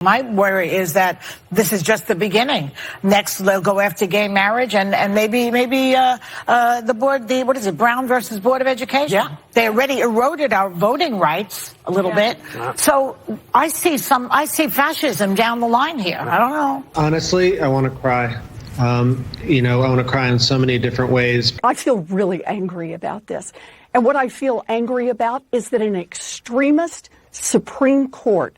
My worry is that this is just the beginning. Next, they'll go after gay marriage and maybe the board, what is it, Brown versus Board of Education? Yeah. They already eroded our voting rights a little bit. Yeah. So I see fascism down the line here. I don't know. Honestly, I want to cry. I want to cry in so many different ways. I feel really angry about this. And what I feel angry about is that an extremist Supreme Court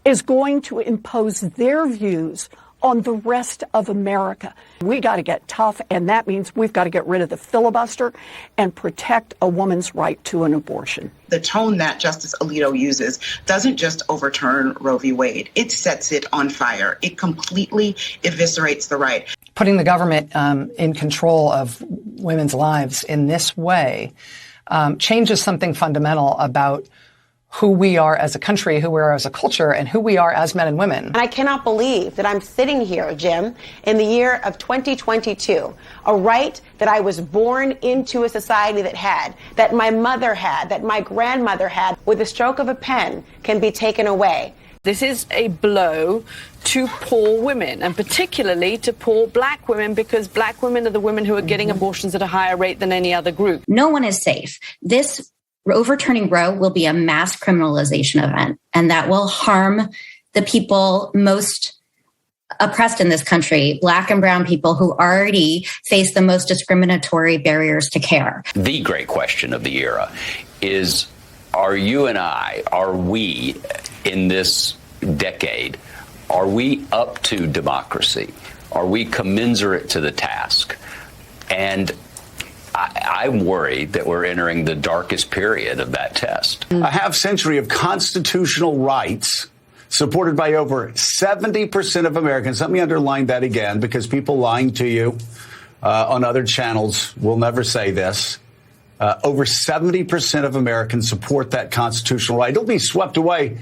is going to impose their views on the rest of America. We got to get tough, and that means we've got to get rid of the filibuster and protect a woman's right to an abortion. The tone that Justice Alito uses doesn't just overturn Roe v. Wade. It sets it on fire. It completely eviscerates the right. Putting the government in control of women's lives in this way changes something fundamental about who we are as a country, who we are as a culture, and who we are as men and women. And I cannot believe that I'm sitting here, Jim, in the year of 2022, a right that I was born into a society that had, that my mother had, that my grandmother had, with a stroke of a pen can be taken away. This is a blow to poor women, and particularly to poor black women, because black women are the women who are getting abortions at a higher rate than any other group. No one is safe. This overturning Roe will be a mass criminalization event, and that will harm the people most oppressed in this country, black and brown people who already face the most discriminatory barriers to care. The great question of the era is, are we in this decade, are we up to democracy? Are we commensurate to the task? And I'm worried that we're entering the darkest period of that test. A half century of constitutional rights supported by over 70% of Americans. Let me underline that again, because people lying to you on other channels will never say this. Over 70% of Americans support that constitutional right. It'll be swept away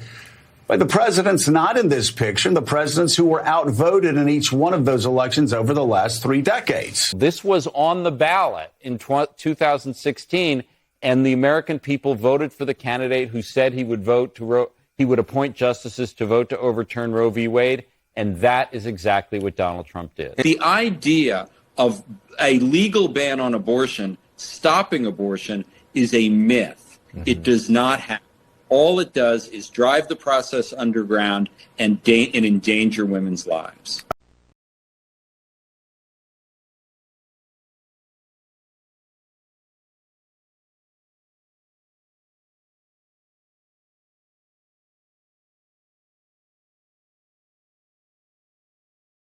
by the presidents not in this picture, the presidents who were outvoted in each one of those elections over the last 3 decades. This was on the ballot in 2016, and the American people voted for the candidate who said he would he would appoint justices to vote to overturn Roe v. Wade, and that is exactly what Donald Trump did. The idea of a legal ban on abortion, stopping abortion, is a myth. Mm-hmm. It does not happen. All it does is drive the process underground and endanger women's lives.